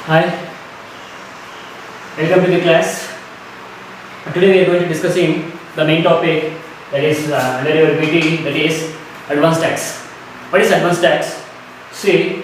Hi, welcome to the class. Today we are going to discussing the main topic that is under your PT, that is advanced tax. What is advanced tax? See,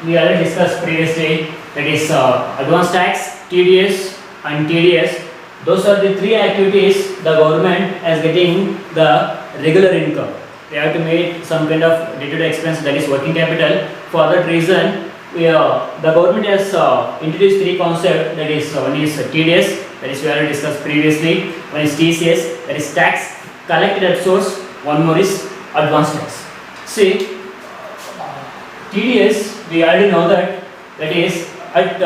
we already discussed previously that is advanced tax, TDS and TDS. Those are the three activities the government is getting the regular income. They have to make some kind of day-to-day expense, that is working capital. For that reason, the government has introduced three concepts, that is one is TDS, that is we already discussed previously, one is TCS, that is tax collected at source, one more is advanced tax. See, TDS, we already know that is at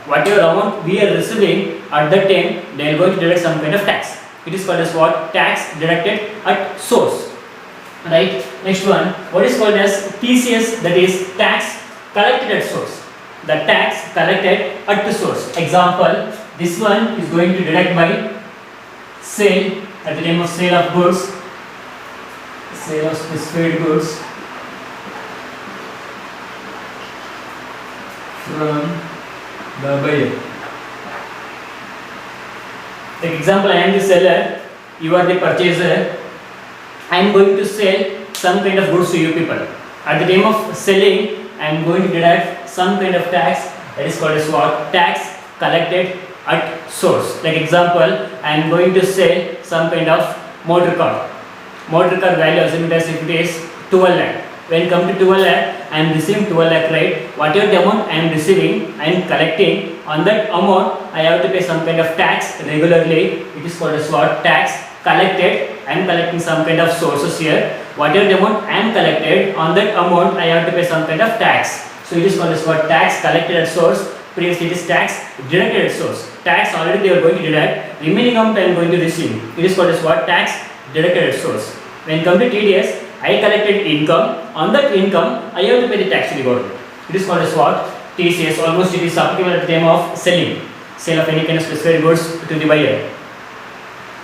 whatever amount we are receiving at that time, they are going to deduct some kind of tax. It is called as what? Tax deducted at source. Right? Next one, what is called as TCS, that is tax collected at source. The tax collected at the source. Example, this one is going to deduct by sale, at the time of sale of goods, sale of specified goods from the buyer. Like example, I am the seller, you are the purchaser. I am going to sell some kind of goods to you people. At the time of selling, I am going to deduct some kind of tax, that is called as what? Tax collected at source. Like example, I am going to sell some kind of motor car. Motor car value, assuming as if it is 12 lakh. When come to 12 lakh, I am receiving 12 lakh, right? Whatever the amount I am receiving, I am collecting. On that amount, I have to pay some kind of tax regularly. It is called as what? Tax collected. I am collecting some kind of sources here. Whatever the amount I am collected, on that amount I have to pay some kind of tax. So it is called as what? Tax collected at source. Previously it is tax deducted at source. Tax already they are going to deduct. Remaining amount I am going to receive. It is called as what? Tax deducted at source. When come to TDS, I collected income. On that income, I have to pay the tax to the government. It is called as what? TCS. Almost it is applicable at the time of selling. Sale of any kind of specified goods to the buyer.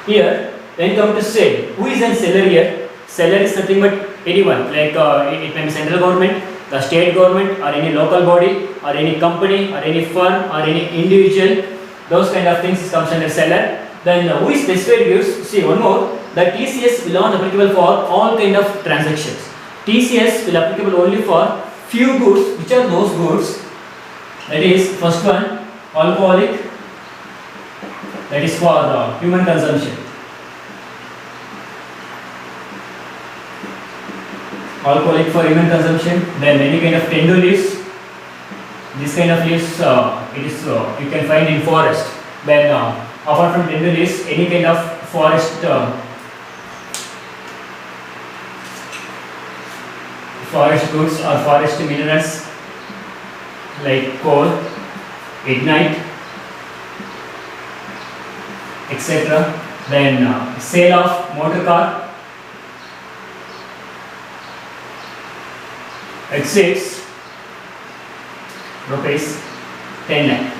Here, when come to sale, who is a seller here? Seller is nothing but anyone, like it may be central government, the state government, or any local body, or any company, or any firm, or any individual. Those kind of things comes under seller. Then who is specified goods? See, one more. The TCS will not applicable for all kind of transactions. TCS will applicable only for few goods. Which are those goods? That is first one, alcoholic. That is for human consumption. Alcoholic for human consumption. Then any kind of tender leaves. This kind of leaves it is you can find in forest. Then apart from tender leaves, any kind of forest goods or forest minerals like coal, ignite, etc. Then sale of motor car exceeds rupees 10 lakh.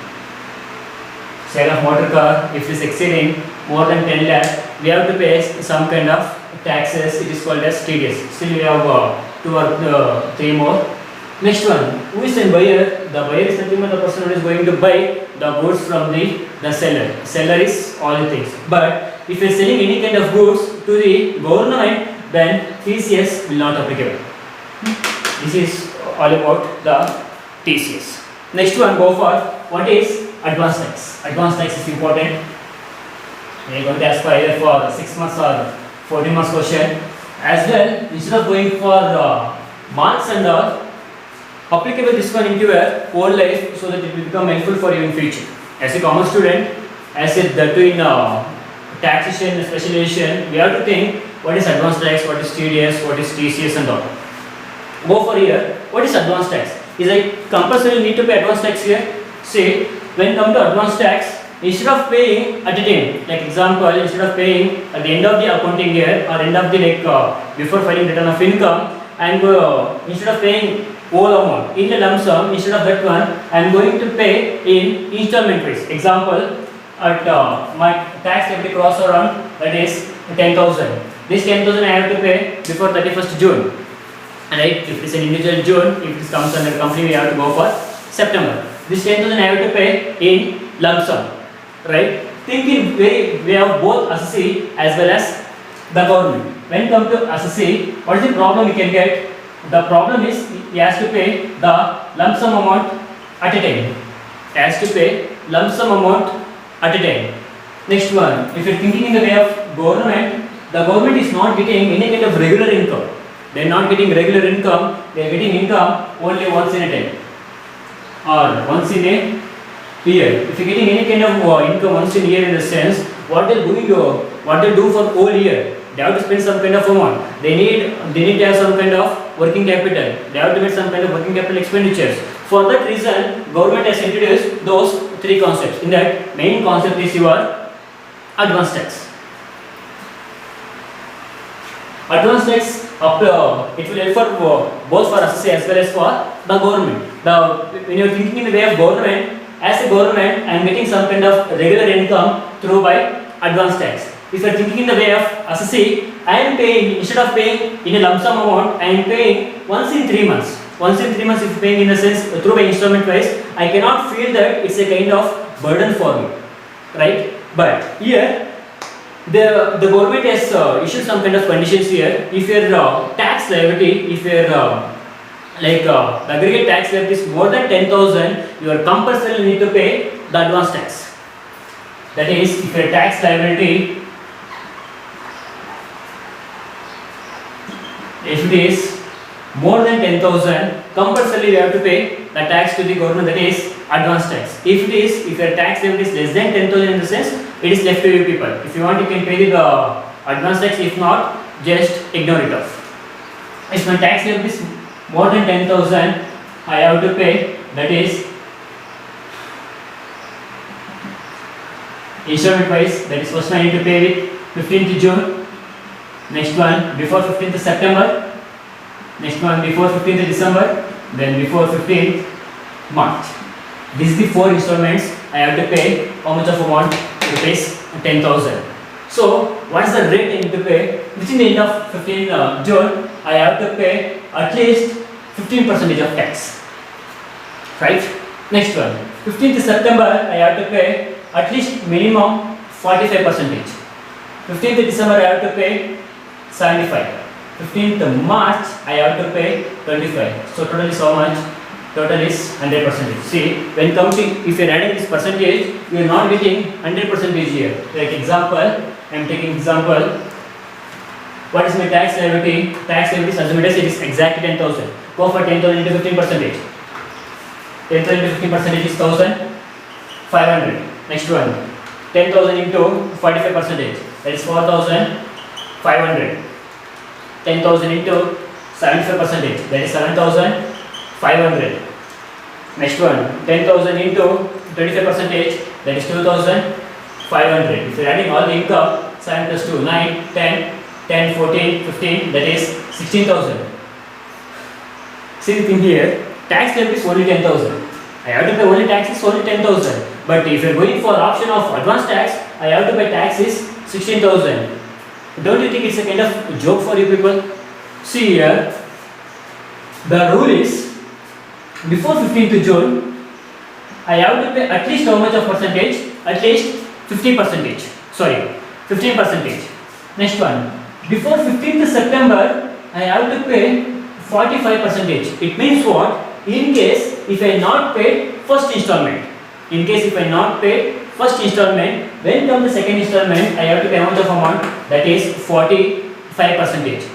Sale of motor car, if it is exceeding more than 10 lakh, we have to pay some kind of taxes. It is called as TDS. Still we have 2 or 3 more. Next one, who is a buyer? The buyer is nothing but the person who is going to buy the goods from the seller. Seller is all the things. But if you are selling any kind of goods to the government, then TCS will not applicable. This is all about the TCS. Next one, go for what is advanced tax. Advanced tax is important. We are going to ask for either for 6 months or 14 months question. As well, instead of going for marks and all, applicable this one into your whole life so that it will become helpful for you in future. As a common student, as it that in taxation, specialization, we have to think what is advanced tax, what is TDS, what is TCS and all. Go for here. What is advanced tax? Is it compulsory need to pay advanced tax here? Say, when come to advanced tax, instead of paying at a time, like example, instead of paying at the end of the accounting year or end of the before filing return of income, and instead of paying whole amount in a lump sum, instead of that one, I am going to pay in installment ways. Example, at my tax every cross around, that is 10,000. This 10,000 I have to pay before 31st June. Right? If it is an individual June, if it comes under company, we have to go for September. This 10,000 I have to pay in lump sum, right? Think in way of both assessee as well as the government. When come to assessee, what is the problem we can get? The problem is he has to pay the lump sum amount at a time. He has to pay lump sum amount at a time. Next one, if you are thinking in the way of government, the government is not getting any kind of regular income. They are not getting regular income. They are getting income only once in a time or once in a year. If you are getting any kind of income once in a year, in the sense, what they do for whole year, they have to spend some kind of amount. They need to have some kind of working capital. They have to make some kind of working capital expenditures. For that reason, government has introduced those three concepts. In that, main concept is your advance tax. Advance tax it will help for both for assessee as well as for the government. When you are thinking in the way of government, as a government, I am getting some kind of regular income through by advance tax. If you are thinking in the way of assessee, I am paying, instead of paying in a lump sum amount, I am paying once in 3 months. Once in 3 months, if paying in the sense through by installment wise, I cannot feel that it's a kind of burden for me, right? But here, the government has issued some kind of conditions here. If your tax liability, if your the aggregate tax liability is more than 10,000, you are compulsorily need to pay the advance tax. That is, if your tax liability, if it is more than 10,000, compulsorily you have to pay the tax to the government, that is advance tax. If your tax liability is less than 10,000, in the sense, it is left to you people. If you want, you can pay the advance tax. If not, just ignore it off. If my tax liability is more than 10,000, I have to pay, that is installment wise, that is first one I need to pay with 15th June, next one before 15th September, next one before 15th December, then before 15th March. This is the 4 installments I have to pay. How much of amount? Rupees 10,000. So what is the rate I need to pay? Within the end of 15th June, I have to pay at least 15% of tax. Right? Next one, 15th September, I have to pay at least minimum 45%. 15th December, I have to pay 75. 15th March, I have to pay 25. So total is how much? Total is 100%. See, when counting, if you are adding this percentage, you are not getting 100% here. Like example, I am taking example. What is my tax liability? Tax liability, assume it is exactly 10,000. Go for 10,000 into 15%. 10,000 into 15% is 1,500. Next one, 10,000 into 45%. That is 4,500. 10,000 into 75%. That is 7,500. Next one, 10,000 into 25%. That is 2,500. If you are adding all the income, 7 plus 2, 9, 10, 10, 14, 15, that is 16,000. See the thing here, tax liability is only 10,000. I have to pay only tax is only 10,000. But if you are going for option of advance tax, I have to pay tax is 16,000. Don't you think it's a kind of joke for you people? See here, the rule is before 15th June, I have to pay at least how much of percentage? At least 50%. Sorry, 15%. Next one, before 15th September, I have to pay 45%. It means what? In case if I not paid first installment. In case if I not paid first installment, when comes the second installment, I have to pay how much of amount? That is 45%.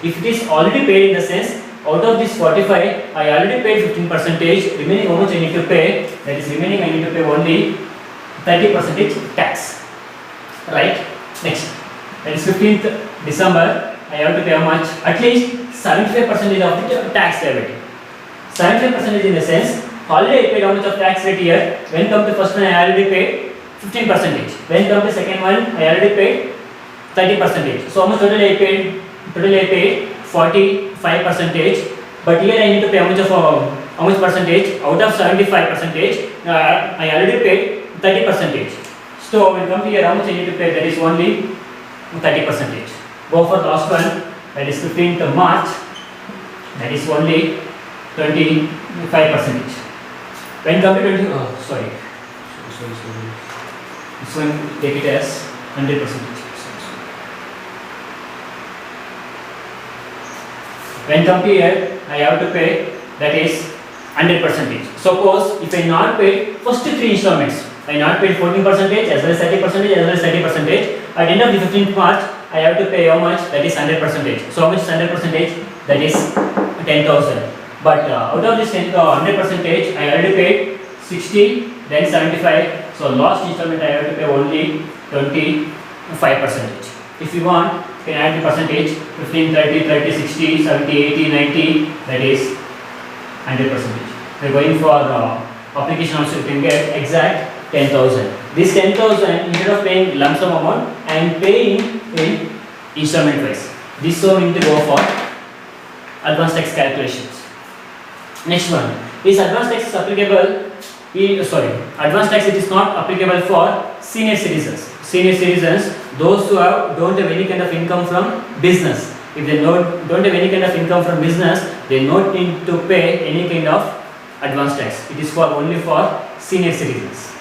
If it is already paid, in the sense, out of this 45, I already paid 15%. Remaining how much I need to pay? That is remaining I need to pay only 30% tax. Right? Next, that is 15th December. I have to pay how much? At least 75% of the tax liability. 75% in the sense, already I paid how much of tax rate here. When come to first one, I already paid 15%. When come to second one, I already paid 30%. So how much total I paid? Total I paid 45%. But here I need to pay how much percentage? Out of 75%, I already paid 30%. So when come to here, how much I need to pay? That is only 30%. Go for the last one. That is 15th March. That is only 25%. When come to 20, sorry. This one take it as 100%. When come to here, I have to pay, that is 100%. Suppose if I not paid first 3 installments, I not paid 14% as well as 30% as well as 30%. At the end of the 15th March, I have to pay how much? That is 100%. So how much is 100%? That is 10,000. But out of this 100%, I already paid 60, then 75. So last installment I have to pay only 25%. If you want, you can add the percentage 15, 30, 30, 60, 70, 80, 90. That is 100%. We are going for application also, you can get exact 10,000. This 10,000, instead of paying lump sum amount, I am paying in installment wise. This one we need to go for advanced tax calculations. Next one is advanced tax is applicable. Advanced tax it is not applicable for senior citizens. Senior citizens, those who don't have any kind of income from business. If they don't have any kind of income from business, they don't need to pay any kind of advanced tax. It is only for senior citizens.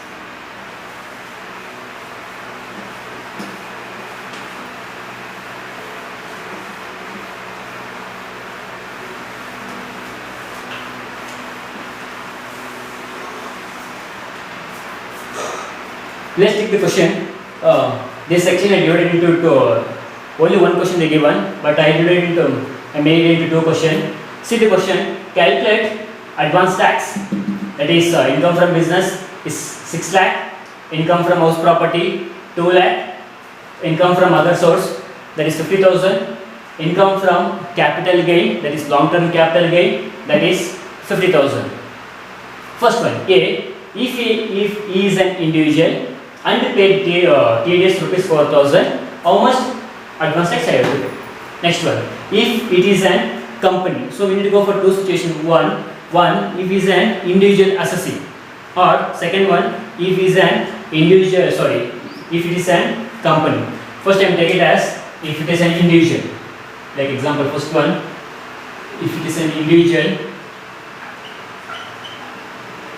Let's take the question. This section I divided into two. Only one question they given, but I made it into 2 questions. See the question. Calculate advanced tax. That is income from business is 6 lakh. Income from house property 2 lakh. Income from other source, that is 50,000. Income from capital gain, that is long term capital gain, that is 50,000. First one, A. If he is an individual and paid TDS rupees 4,000, how much advance tax I have to pay? Next one, if it is an company, so we need to go for 2 situations. One, if he is an individual assessee, or second one, if it is an if it is an company. First time take it as if it is an individual. Like example, first one, if it is an individual,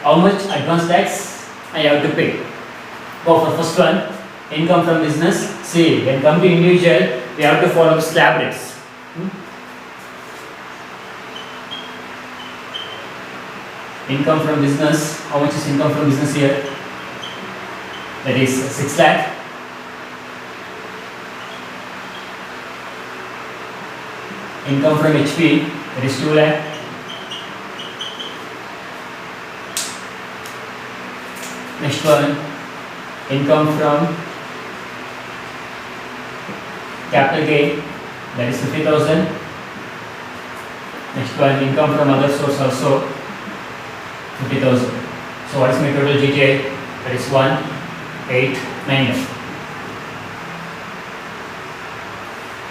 how much advance tax I have to pay? Go for first one, income from business. See, when come to individual, we have to follow the slab rates. Income from business, how much is income from business here? That is 6 lakh. Income from HP, that is 2 lakh. Next one, income from capital gain, that is 50,000. Next one, income from other source also 50,000. So what is my total GTI? That is 1,899.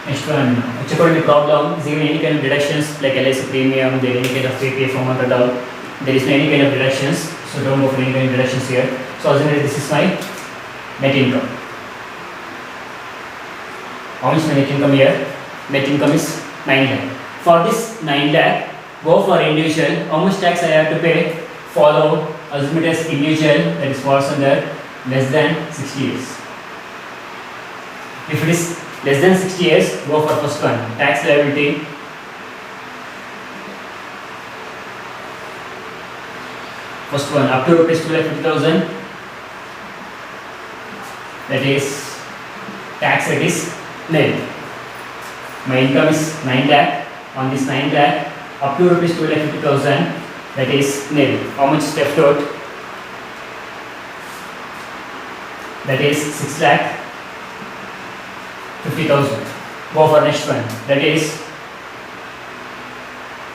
Next one, check out the problem. Is given any kind of deductions like LIC premium, there any kind of PPF amount and all. There is no any kind of deductions, so don't go for any kind of deductions here. So assuming this is my net income. How much is my net income here? Net income is 9 lakh. For this 9 lakh, go for individual. How much tax I have to pay? Follow, assume it as individual, that is falls under less than 60 years. If it is less than 60 years, go for first one, tax liability. First one, up to rupees 2,50,000. That is tax rate is nil. My income is 9 lakh. On this 9 lakh, up to rupees 2,50,000. That is nil. How much is left out? That is 6 lakh 50,000. Go for next one. That is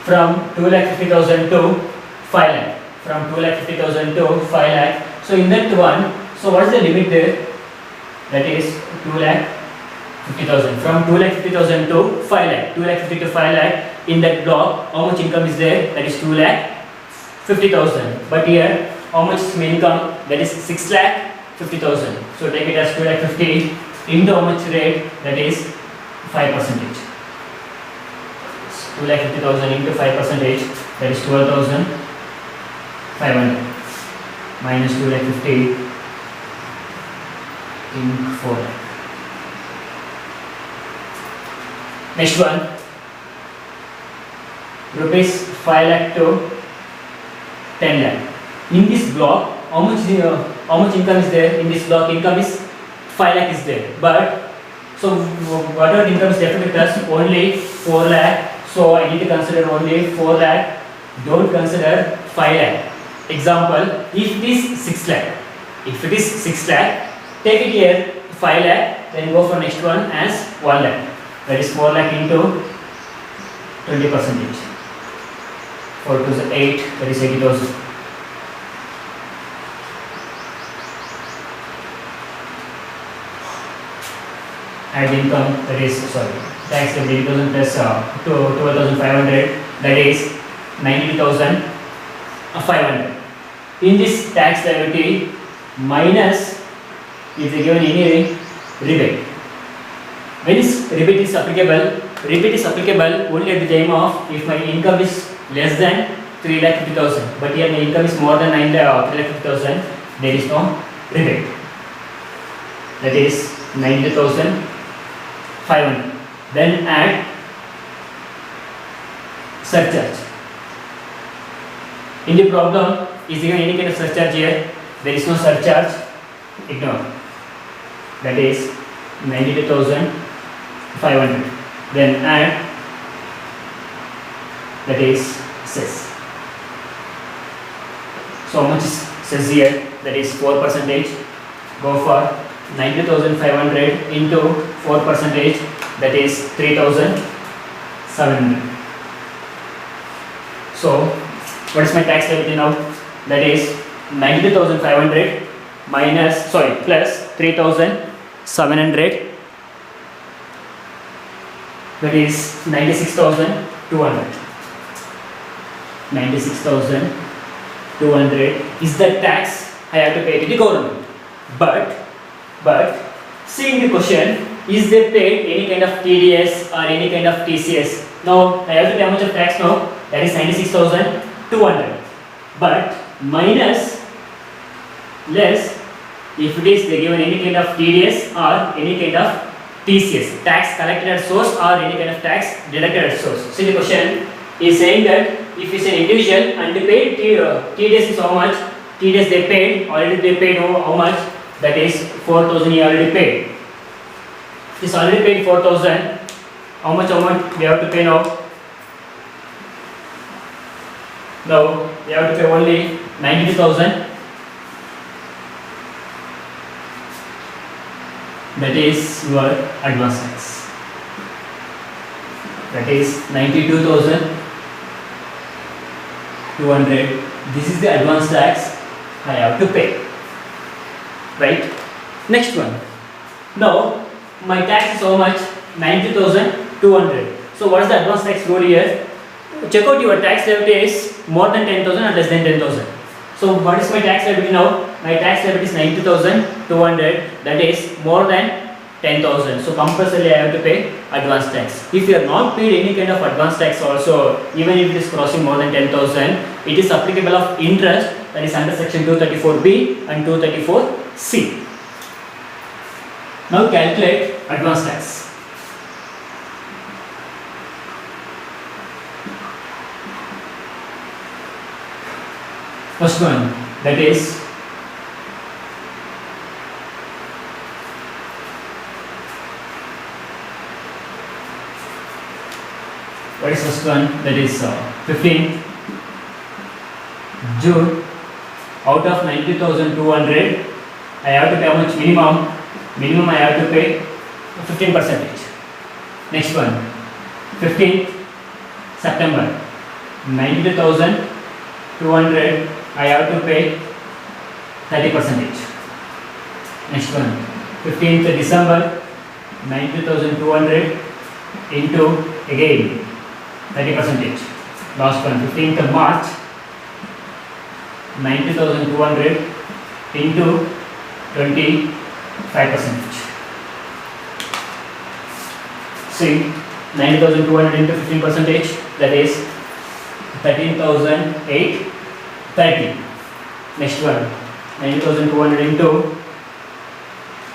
from 2,50,000 to 5 lakh. From 2,50,000 to 5 lakh. So in that one, so what is the limit there? That is 2,50,000. From 2,50,000 to 5 lakh. 2,50,000 to 5 lakh. In that block, how much income is there? That is 2,50,000. But here, how much is my income? That is 6,50,000. So take it as 2,50,000 into how much rate? That is 5%. 2,50,000 into 5%. That is 12,500. minus 2 lakh 50 in 4 lakh. Next one, rupees 5 lakh to 10 lakh. In this block, how much income is there? In this block, income is 5 lakh is there. But so whatever income is left with us, only 4 lakh. So I need to consider only 4 lakh. Don't consider 5 lakh. Example, if it is 6 lakh. If it is 6 lakh, take it here 5 lakh. Then go for next one as 1 lakh. That is 4 lakh into 20%. 4 to the 8, that is 80,000. Add income, that is tax of 80,000 plus 12,500, that is 92,500. In this tax liability minus, if they given any rebate. When is rebate is applicable? Rebate is applicable only at the time of if my income is less than 3,50,000, but here my income is more than 3,50,000, there is no rebate. That is 90,500. Then add surcharge. In the problem, is given any kind of surcharge here? There is no surcharge. Ignore. That is 92,500. Then add, that is cess. So how much is cess here? That is 4%. Go for 90,500 into 4%, that is 3,700. So what is my tax liability now? That is 92,500 plus 3,700, that is 96,200. 96,200 is the tax I have to pay to the government. But seeing the question, is they paid any kind of TDS or any kind of TCS? Now I have to pay how much of tax now? That is 96,200. But minus less if it is they given any kind of TDS or any kind of TCS, tax collected at source or any kind of tax deducted at source. See the question is saying that if it's an individual and they paid TDS is how much? TDS they paid how much? That is 4,000 he already paid. He's already paid 4,000. How much amount we have to pay now? Now we have to pay only 92,000. That is your advance tax. That is 92,200. This is the advance tax I have to pay. Right? Next one. Now my tax is how much? 90,200. So what is the advance tax rule here? Check out your tax liability is more than 10,000 or less than 10,000. So what is my tax liability now? My tax liability is 90,200. That is more than 10,000. So compulsorily I have to pay advance tax. If you are not paid any kind of advance tax also, even if it is crossing more than 10,000, it is applicable of interest, that is under section 234B and 234C. Now calculate advance tax. First one, that is what is first one? That is 15 June. Out of 90,200, I have to pay how much minimum? Minimum I have to pay 15%. Next one, 15th September, 92,200, I have to pay 30%. Next one, 15th December, 92,200 into again 30%. Last one, 15th of March, 90,200 into 25%. See, 90,200 into 15%, that is 13,830. Next one, 90,200 into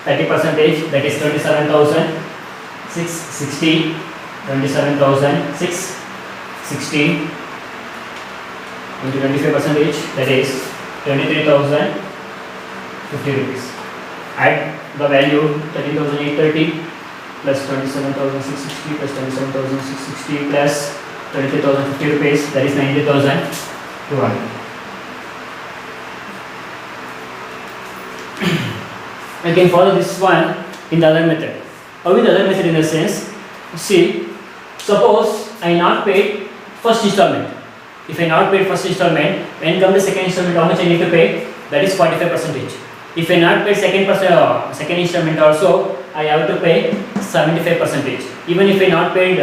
30 percentage, that is 27,660. 27,660 into 25 percentage, that is 23,050 rupees. Add the value 13,830 plus 27,660 plus 27,660 plus 23,050 rupees, that is 90,200. I can follow this one in the other method. How in the other method, in the sense, see, suppose I not paid first installment. If I not paid first installment, when come the second installment, how much I need to pay? That is 45 percentage. If I not paid second installment also, I have to pay 75 percentage. Even if I not paid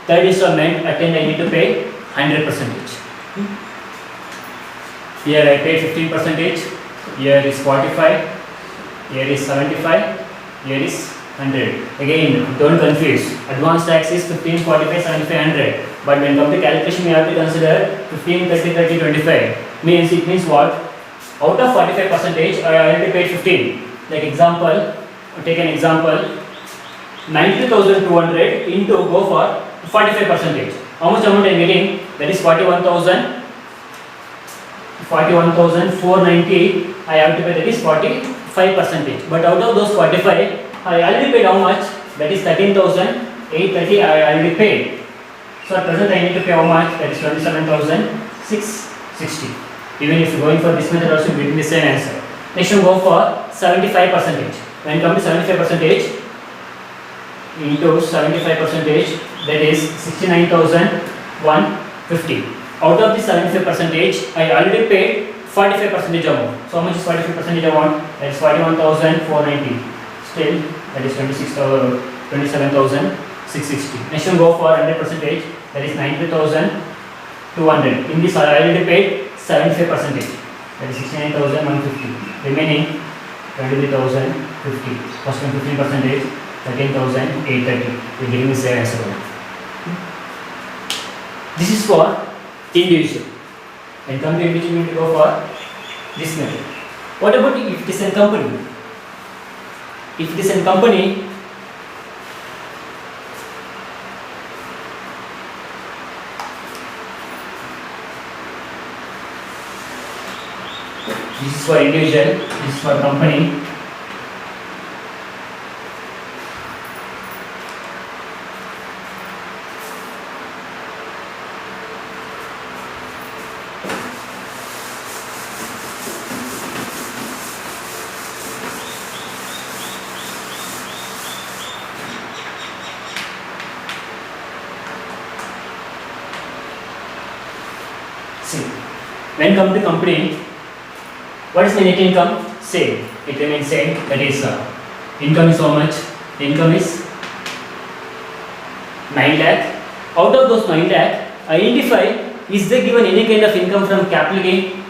third installment, at end I need to pay 100 percentage. Here I paid 15 percentage. Here is 45. Here is 75. Here is 100. Again, don't confuse. Advanced tax is 15, 45, 75, 100. But when come to calculation, we have to consider 15, 30, 30, 25. Means it means what? Out of 45 percentage, I already paid 15. Like example, take an example. 92,200 into go for 45 percentage. How much amount I am getting? That is 41,490. I have to pay, that is 45 percentage. But out of those 45, I already paid how much? That is 13,830. I already paid. So at present I need to pay how much? That is 27,660. Even if you are going for this method also, you will get the same answer. Next we go for 75 percentage. When come to 75 percentage into 75 percentage, that is 69,150. Out of the 75 percentage, I already paid 45 percentage amount. So how much is 45 percentage amount? That is 41,490. Still, that is 27,660. Next we go for 100 percentage. That is 90,200. In this I already paid 75 percentage. That is 69,150. Remaining 23,050. First one 15 percentage. 13,830. We are getting the same answer. This is for individual. When come to individual, we will go for this method. What about if it is a company? If it is a company, this is for individual, this is for company. See, when come to company, what is the net income? Same. It remains same. That is, income is how much? Income is 9 lakh. Out of those 9 lakh, identify, is they given any kind of income from capital gain?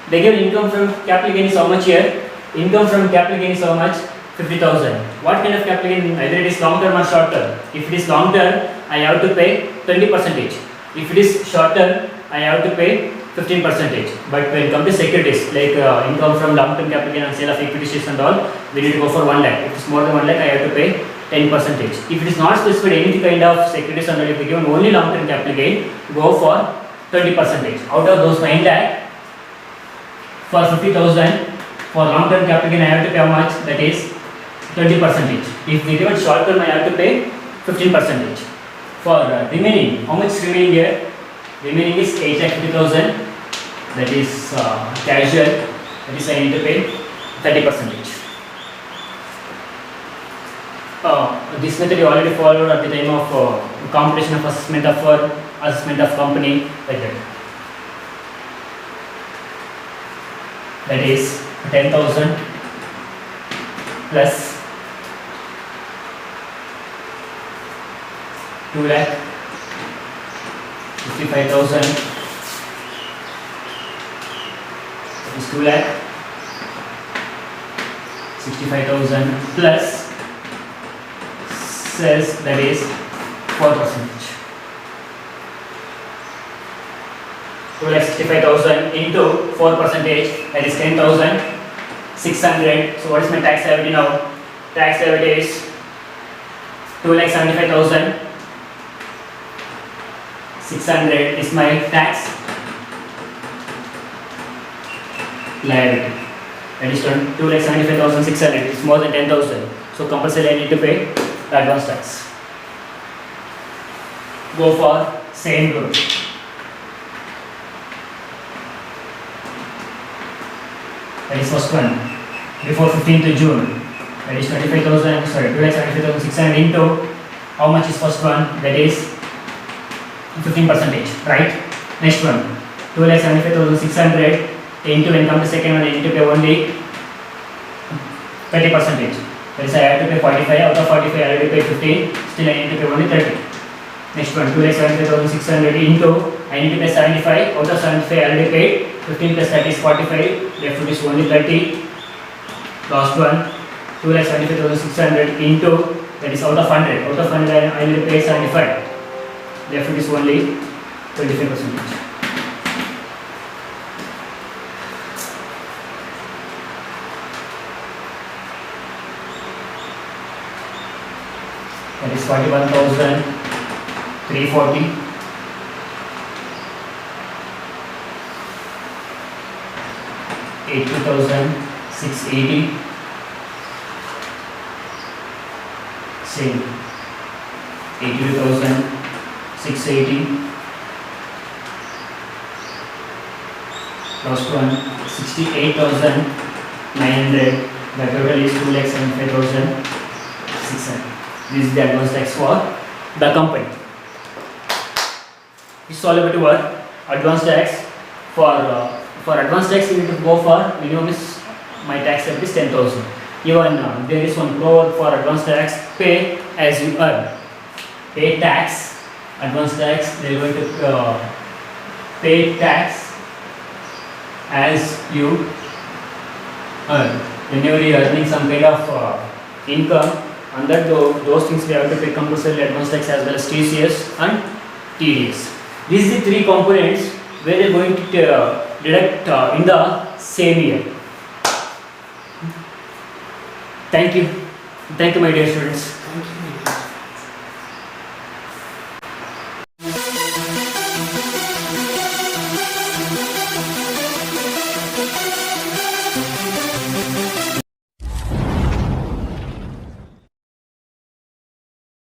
They give income from capital gain is how much here? Income from capital gain is how much? 50,000. What kind of capital gain? Either it is long term or short term. If it is long term, I have to pay 20 percentage. If it is short term, I have to pay 15 percentage. But when it comes to securities, like income from long term capital gain and sale of equity shares and all, we need to go for 1 lakh. If it is more than 1 lakh, I have to pay 10 percentage. If it is not specified any kind of securities and all, if we given only long term capital gain, go for 20 percentage. Out of those 9 lakh, for 50,000, for long term capital gain, I have to pay how much? That is 20 percentage. If we given short term, I have to pay 15 percentage. For remaining, how much is remaining here? Remaining is 8,50,000. That is casual. That is I need to pay 30 percentage. This method you already followed at the time of competition of assessment of firm, assessment of company, like that. That is 10,000 plus 2 lakh 55,000 is 2 lakh 65,000 plus sales, that is 4%. 2 lakh 2,65,000 into 4%, that is 10,600. So what is my tax liability now? Tax liability is 2,75,600 is my tax liability. That is 2,75,600. It's more than 10,000. So compulsory I need to pay the advance tax. Go for same rule. That is first one. Before 15th June. That is 2,75,600 into how much is first one? That is 15%, right? Next one. 2,75,600 into when come to second one, I need to pay only 30%. That is I have to pay 45. Out of 45 I have to pay 15. Still I need to pay only 30. Next one, 2,75,600 into I need to pay 75. Out of 75 I already paid 15 plus 30 is 45. Left is only 30. Last one, 2,75,600 into, that is out of 100. Out of 100 I will pay 75. Left is only 25%. That is 41,340. $80,680. Same. 82,680. Last one, 68,900. The total is 2,75,600. This is the advance tax for the company. This is all about your advance tax. For advance tax, you need to go for minimum is my tax rate is 10,000. Even there is one pro for advance tax. Pay as you earn. Pay tax, advance tax. They are going to pay tax as you earn. Whenever you are earning some kind of income, and that those things we have to pay compulsory advance tax as well as TCS and TDS. These are the three components where they are going to deduct in the same year. Thank you my dear students. Thank you.